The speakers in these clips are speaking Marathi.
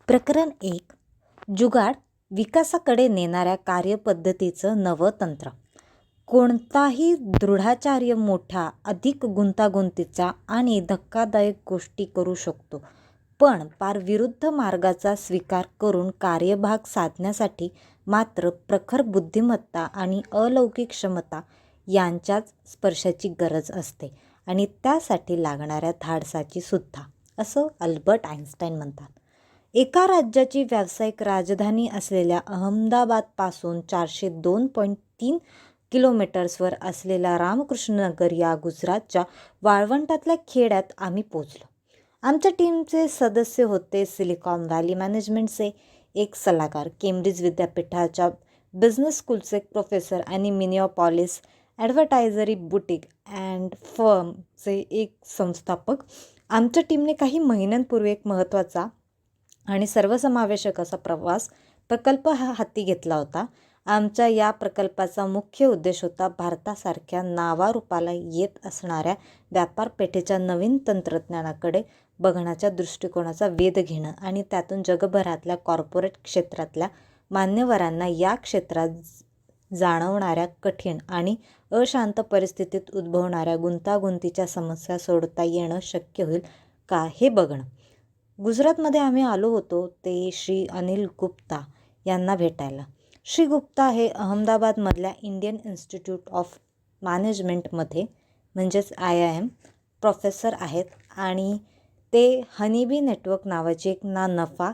प्रकरण 1. जुगाड विकासाकडे नेणाऱ्या कार्यपद्धतीचं नवं तंत्र. कोणताही दृढाचार्य मोठ्या, अधिक गुंतागुंतीच्या आणि धक्कादायक गोष्टी करू शकतो, पण पार विरुद्ध मार्गाचा स्वीकार करून कार्यभाग साधण्यासाठी मात्र प्रखर बुद्धिमत्ता आणि अलौकिक क्षमता यांच्याच स्पर्शाची गरज असते आणि त्यासाठी लागणाऱ्या धाडसाची सुद्धा, असं अल्बर्ट आइन्स्टाईन म्हणतात. एका राज्याची व्यावसायिक राजधानी असलेल्या अहमदाबादपासून 402.3 किलोमीटर्सवर असलेल्या रामकृष्णनगर या गुजरातच्या वाळवंटातल्या खेड्यात आम्ही पोचलो. आमच्या टीमचे सदस्य होते सिलिकॉन व्हॅली मॅनेजमेंटचे एक सल्लागार, केम्ब्रिज विद्यापीठाच्या बिझनेस स्कूलचे प्रोफेसर आणि मिनियापॉलिस ॲडव्हर्टायझरी बुटीक अँड फर्मचे एक संस्थापक. आमच्या टीमने काही महिन्यांपूर्वी एक महत्त्वाचा आणि सर्वसमावेशक असा प्रकल्प हाती घेतला होता. आमच्या या प्रकल्पाचा मुख्य उद्देश होता भारतासारख्या नावारूपाला येत असणाऱ्या व्यापारपेठेच्या नवीन तंत्रज्ञानाकडे बघण्याच्या दृष्टिकोनाचा वेध घेणं आणि त्यातून जगभरातल्या कॉर्पोरेट क्षेत्रातल्या मान्यवरांना या क्षेत्रात जाणवणाऱ्या कठीण आणि अशांत परिस्थितीत उद्भवणाऱ्या गुंतागुंतीच्या समस्या सोडवता येणं शक्य होईल का हे बघणं. गुजरातमध्ये आम्ही आलो होतो ते श्री अनिल गुप्ता यांना भेटायला. श्री गुप्ता हे अहमदाबादमधल्या इंडियन इन्स्टिट्यूट ऑफ मॅनेजमेंटमध्ये म्हणजेच IIM प्रोफेसर आहेत आणि ते हनीबी नेटवर्क नावाची एक ना नफा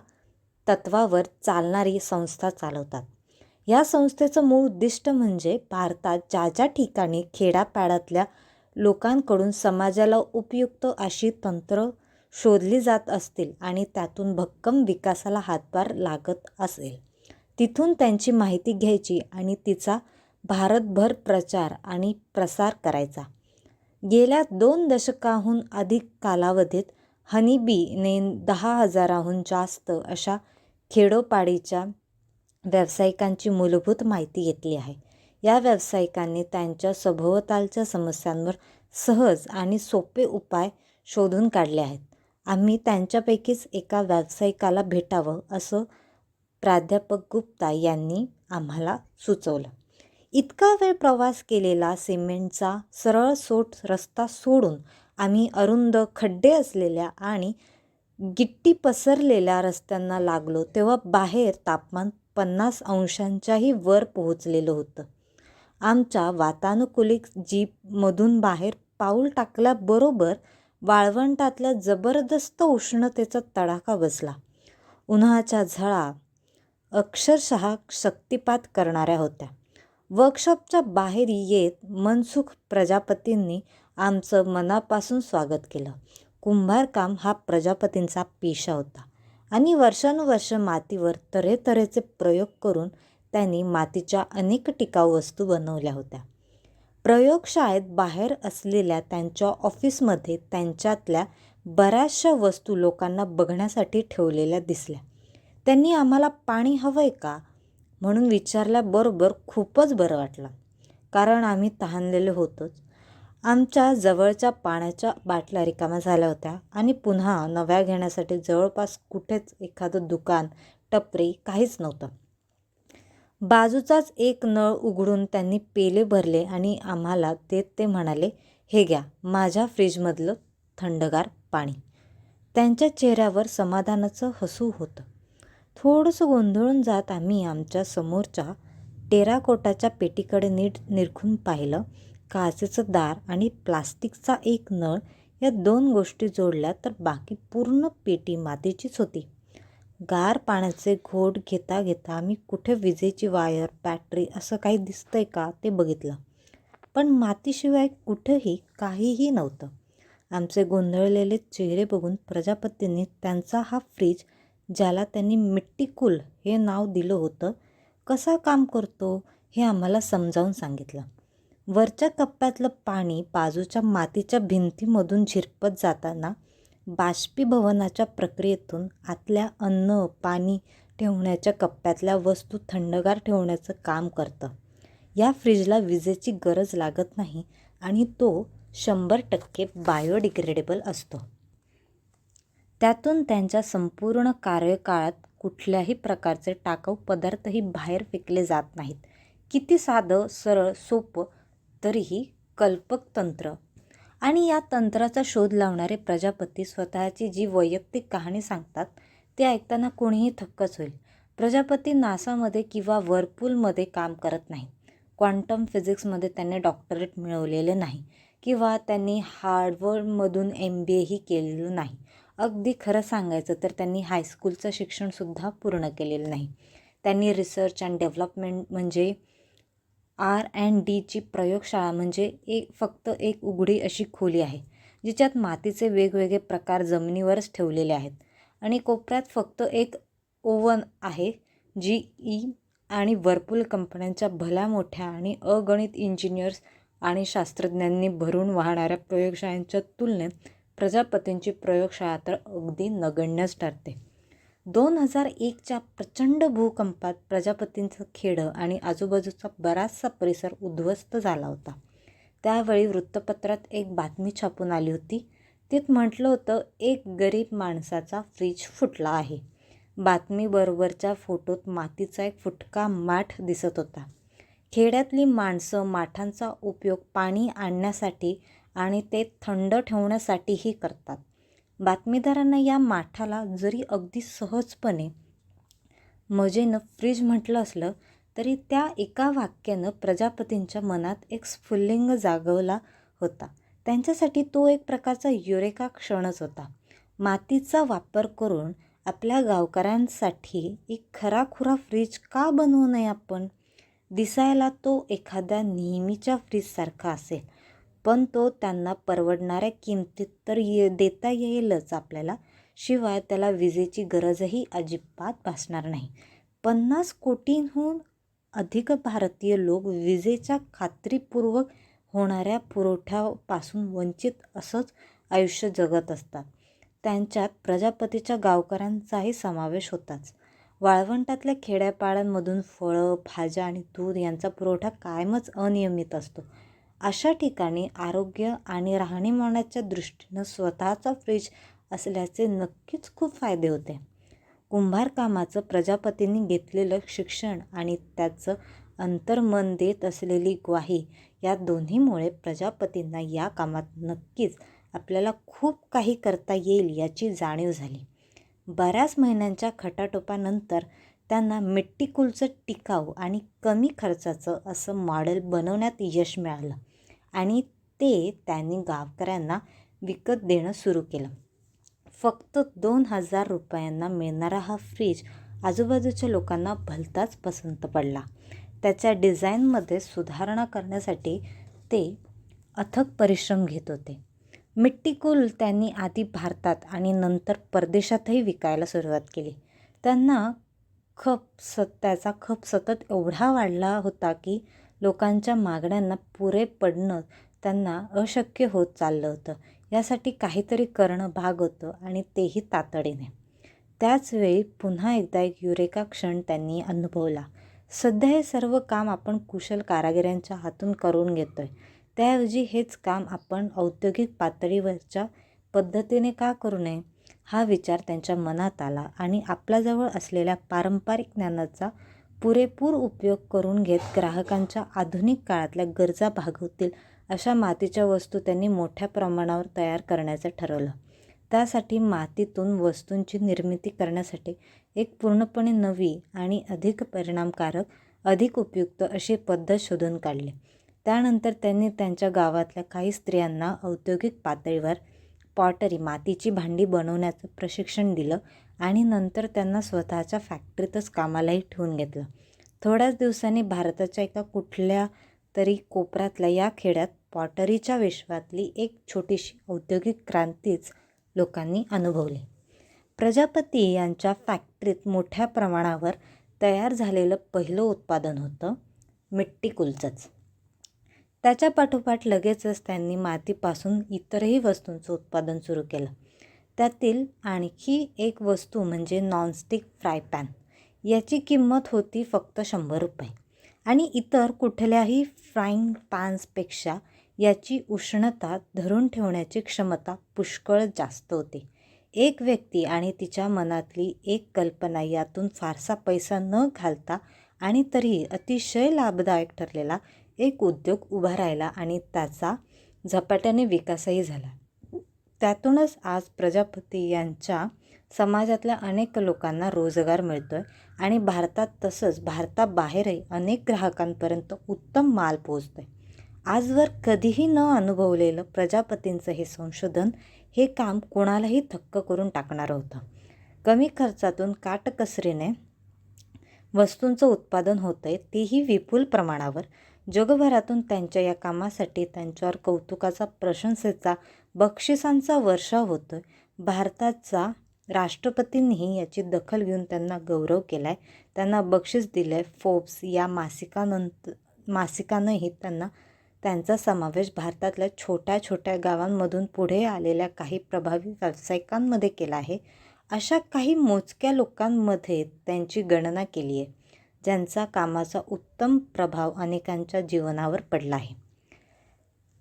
तत्वावर चालणारी संस्था चालवतात. या संस्थेचं मूळ उद्दिष्ट म्हणजे भारतात ज्या ज्या ठिकाणी खेड्यापाड्यातल्या लोकांकडून समाजाला उपयुक्त अशी तंत्र शोधली जात असतील आणि त्यातून भक्कम विकासाला हातभार लागत असेल, तिथून त्यांची माहिती घ्यायची आणि तिचा भारतभर प्रचार आणि प्रसार करायचा. गेल्या 2 दशकाहून अधिक कालावधीत हनीबीने 10,000हून जास्त अशा खेडोपाडीच्या व्यावसायिकांची मूलभूत माहिती घेतली आहे. या व्यावसायिकांनी त्यांच्या सभोवतालच्या समस्यांवर सहज आणि सोपे उपाय शोधून काढले आहेत. आम्ही त्यांच्यापैकीच एका व्यावसायिकाला भेटावं असं प्राध्यापक गुप्ता यांनी आम्हाला सुचवलं. इतका वेळ प्रवास केलेला सिमेंटचा सरळसोट रस्ता सोडून आम्ही अरुंद, खड्डे असलेल्या आणि गिट्टी पसरलेल्या रस्त्यांना लागलो तेव्हा बाहेर तापमान 50 अंशांच्याही वर पोहोचलेलं होतं. आमच्या वातानुकूलित जीपमधून बाहेर पाऊल टाकल्याबरोबर वाळवंटातल्या जबरदस्त उष्णतेचा तडाखा बसला. उन्हाच्या झळा अक्षरशः शक्तिपात करणाऱ्या होत्या. वर्कशॉपच्या बाहेर येत मनसुख प्रजापतींनी आमचं मनापासून स्वागत केलं. कुंभारकाम हा प्रजापतींचा पेशा होता आणि वर्षानुवर्ष मातीवर तऱ्हेतऱ्हेचे प्रयोग करून त्यांनी मातीच्या अनेक टिकाऊ वस्तू बनवल्या होत्या. प्रयोगशाळेत बाहेर असलेल्या त्यांच्या ऑफिसमध्ये त्यांच्यातल्या बऱ्याचशा वस्तू लोकांना बघण्यासाठी ठेवलेल्या दिसल्या. त्यांनी आम्हाला पाणी हवंय का म्हणून विचारल्याबरोबर खूपच बरं वाटलं, कारण आम्ही तहानलेले होतोच. आमच्या जवळच्या पाण्याच्या बाटल्या रिकाम्या झाल्या होत्या आणि पुन्हा नव्या घेण्यासाठी जवळपास कुठेच एखादं दुकान, टपरी काहीच नव्हतं. बाजूचाच एक नळ उघडून त्यांनी पेले भरले आणि आम्हाला देत ते म्हणाले, "हे घ्या माझ्या फ्रीजमधलं थंडगार पाणी." त्यांच्या चेहऱ्यावर समाधानाचं हसू होतं. थोडंसं गोंधळून जात आम्ही आमच्या समोरच्या टेराकोटाच्या पेटीकडे नीट निरखून पाहिलं. काचेचं दार आणि प्लास्टिकचा एक नळ या 2 गोष्टी जोडल्या तर बाकी पूर्ण पेटी मातीचीच होती. गार पाण्याचे घोट घेता घेता आम्ही कुठे विजेची वायर, बॅटरी असं काही दिसतंय का ते बघितलं, पण मातीशिवाय कुठंही काहीही नव्हतं. आमचे गोंधळलेले चेहरे बघून प्रजापतींनी त्यांचा हा फ्रीज, ज्याला त्यांनी मिट्टीकूल हे नाव दिलं होतं, कसा काम करतो हे आम्हाला समजावून सांगितलं. वरच्या कप्प्यातलं पाणी बाजूच्या मातीच्या भिंतीमधून झिरपत जाताना बाष्पीभवनाच्या प्रक्रियेतून आतल्या अन्न, पाणी ठेवण्याच्या कप्प्यातल्या वस्तू थंडगार ठेवण्याचं काम करतं. या फ्रीजला विजेची गरज लागत नाही आणि तो 100% बायोडिग्रेडेबल असतो. त्यातून त्यांच्या संपूर्ण कार्यकाळात कुठल्याही प्रकारचे टाकाऊ पदार्थही बाहेर फेकले जात नाहीत. किती साधं, सरळ, सोपं, तरीही कल्पक तंत्र. आणि या तंत्राचा शोध लावणारे प्रजापती स्वतःची जी वैयक्तिक कहाणी सांगतात ते ऐकताना कोणीही थक्कच होईल. प्रजापती नासामध्ये किंवा व्हर्लपूलमध्ये काम करत नाही. क्वांटम फिजिक्समध्ये त्यांनी डॉक्टरेट मिळवलेले नाही किंवा त्यांनी हार्वर्डमधून MBAही केलेलं नाही. अगदी खरं सांगायचं तर त्यांनी हायस्कूलचं शिक्षणसुद्धा पूर्ण केलेलं नाही. त्यांनी रिसर्च अँड डेव्हलपमेंट म्हणजे R&Dची प्रयोगशाळा म्हणजे फक्त एक उघडी अशी खोली आहे जिच्यात मातीचे वेगवेगळे प्रकार जमिनीवरच ठेवलेले आहेत आणि कोपऱ्यात फक्त एक ओव्हन आहे. GE आणि व्हर्लपूल कंपन्यांच्या भल्या मोठ्या आणि अगणित इंजिनियर्स आणि शास्त्रज्ञांनी भरून वाहणाऱ्या प्रयोगशाळांच्या तुलनेत प्रजापतींची प्रयोगशाळा तर अगदी नगण्यच ठरते. 2001च्या प्रचंड भूकंपात प्रजापतींचं खेडं आणि आजूबाजूचा बराचसा परिसर उद्ध्वस्त झाला होता. त्यावेळी वृत्तपत्रात एक बातमी छापून आली होती. त्यात म्हटलं होतं, एक गरीब माणसाचा फ्रीज फुटला आहे. बातमीबरोबरच्या फोटोत मातीचा एक फुटका माठ दिसत होता. खेड्यातली माणसं माठांचा उपयोग पाणी आणण्यासाठी आणि ते थंड ठेवण्यासाठीही करतात. बातमीदारांना या माठाला जरी अगदी सहजपणे मजेनं फ्रीज म्हटलं असलं तरी त्या एका वाक्यानं प्रजापतींच्या मनात एक स्फुल्लिंग जागवला होता. त्यांच्यासाठी तो एक प्रकारचा युरेका क्षणच होता. मातीचा वापर करून आपल्या गावकऱ्यांसाठी एक खराखुरा फ्रीज का बनवू नये आपण? दिसायला तो एखाद्या नेहमीच्या फ्रीजसारखा असेल, पण तो त्यांना परवडणाऱ्या किमतीत तर देता येईलच आपल्याला. शिवाय त्याला विजेची गरजही अजिबात भासणार नाही. 50 कोटींहून अधिक भारतीय लोक विजेच्या खात्रीपूर्वक होणाऱ्या पुरवठ्यापासून वंचित असंच आयुष्य जगत असतात. त्यांच्यात प्रजापतीच्या गावकऱ्यांचाही समावेश होताच. वाळवंटातल्या खेड्यापाड्यांमधून फळं, भाज्या आणि दूध यांचा पुरवठा कायमच अनियमित असतो. अशा ठिकाणी आरोग्य आणि राहणीमानाच्या दृष्टीनं स्वतःचा फ्रीज असल्याचे नक्कीच खूप फायदे होते. कुंभारकामाचं प्रजापतींनी घेतलेलं शिक्षण आणि त्याचं अंतर्मन देत असलेली ग्वाही या दोन्हीमुळे प्रजापतींना या कामात नक्कीच आपल्याला खूप काही करता येईल याची जाणीव झाली. बऱ्याच महिन्यांच्या खटाटोपानंतर त्यांना मिट्टीकूलचं टिकाऊ आणि कमी खर्चाचं असं मॉडेल बनवण्यात यश मिळालं आणि ते त्यांनी गावकऱ्यांना विकत देणं सुरू केलं. फक्त 2,000 रुपयांना मिळणारा हा फ्रीज आजूबाजूच्या लोकांना भलताच पसंत पडला. त्याच्या डिझाईनमध्ये सुधारणा करण्यासाठी ते अथक परिश्रम घेत होते. मिट्टीकूल त्यांनी आधी भारतात आणि नंतर परदेशातही विकायला सुरुवात केली. त्यांना त्याचा खप सतत एवढा वाढला होता की लोकांच्या मागण्यांना पुरे पडणं त्यांना अशक्य होत चाललं होतं. यासाठी काहीतरी करणं भाग होतं आणि तेही तातडीने. त्याचवेळी पुन्हा एकदा एक युरेका क्षण त्यांनी अनुभवला. सध्या हे सर्व काम आपण कुशल कारागिरांच्या हातून करून घेतोय, त्याऐवजी हेच काम आपण औद्योगिक पातळीवरच्या पद्धतीने का करू नये? हा विचार त्यांच्या मनात आला आणि आपल्याजवळ असलेल्या पारंपरिक ज्ञानाचा पुरेपूर उपयोग करून घेत ग्राहकांच्या आधुनिक काळातल्या गरजा भागवतील अशा मातीच्या वस्तू त्यांनी मोठ्या प्रमाणावर तयार करण्याचं ठरवलं. त्यासाठी मातीतून वस्तूंची निर्मिती करण्यासाठी एक पूर्णपणे नवी आणि अधिक परिणामकारक, अधिक उपयुक्त अशी पद्धत शोधून काढली. त्यानंतर त्यांनी त्यांच्या गावातल्या काही स्त्रियांना औद्योगिक पातळीवर पॉटरी, मातीची भांडी बनवण्याचं प्रशिक्षण दिलं आणि नंतर त्यांना स्वतःच्या फॅक्टरीतच कामालाही ठेवून घेतलं. थोड्याच दिवसांनी भारताच्या एका कुठल्या तरी कोपऱ्यातल्या या खेड्यात पॉटरीच्या विश्वातली एक छोटीशी औद्योगिक क्रांतीच लोकांनी अनुभवली. प्रजापती यांच्या फॅक्टरीत मोठ्या प्रमाणावर तयार झालेलं पहिलं उत्पादन होतं मिट्टीकूलचंच. त्याच्या पाठोपाठ लगेचच त्यांनी मातीपासून इतरही वस्तूंचं उत्पादन सुरू केलं. त्यातील आणखी एक वस्तू म्हणजे नॉनस्टिक फ्राय पॅन. याची किंमत होती फक्त 100 रुपये आणि इतर कुठल्याही फ्राईंग पॅन्सपेक्षा याची उष्णता धरून ठेवण्याची क्षमता पुष्कळ जास्त होती. एक व्यक्ती आणि तिच्या मनातली एक कल्पना यातून फारसा पैसा न घालता आणि तरीही अतिशय लाभदायक ठरलेला एक उद्योग उभा राहिला आणि त्याचा झपाट्याने विकासही झाला. त्यातूनच आज प्रजापती यांच्या समाजातल्या अनेक लोकांना रोजगार मिळतोय आणि भारतात तसंच भारताबाहेरही अनेक ग्राहकांपर्यंत उत्तम माल पोहोचतोय. आजवर कधीही न अनुभवलेलं प्रजापतींचं हे संशोधन हे काम कोणालाही थक्क करून टाकणारं होतं. कमी खर्चातून काटकसरीने वस्तूंचं उत्पादन होतंय, तेही विपुल प्रमाणावर. जगभरातून त्यांच्या या कामासाठी त्यांच्यावर कौतुकाचा, प्रशंसेचा, बक्षिसांचा वर्षाव होतोय. भारताचा राष्ट्रपतींनीही याची दखल घेऊन त्यांना गौरव केला आहे, त्यांना बक्षीस दिलं आहे. फोर्ब्स या मासिकानंही त्यांचा समावेश भारतातल्या छोट्या छोट्या गावांमधून पुढे आलेल्या काही प्रभावी व्यावसायिकांमध्ये केला आहे. अशा काही मोजक्या लोकांमध्ये त्यांची गणना केली आहे, ज्यांचा कामाचा उत्तम प्रभाव अनेकांच्या जीवनावर पडला आहे.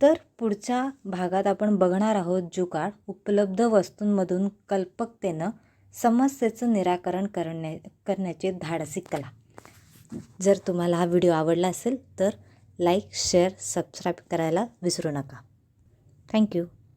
तर पुढच्या भागात आपण बघणार आहोत जुगाड, उपलब्ध वस्तूंमधून कल्पकतेनं समस्येचं निराकरण करण्याची धाडसी कला. जर तुम्हाला हा व्हिडिओ आवडला असेल तर लाईक, शेअर, सबस्क्राईब करायला विसरू नका. थँक्यू.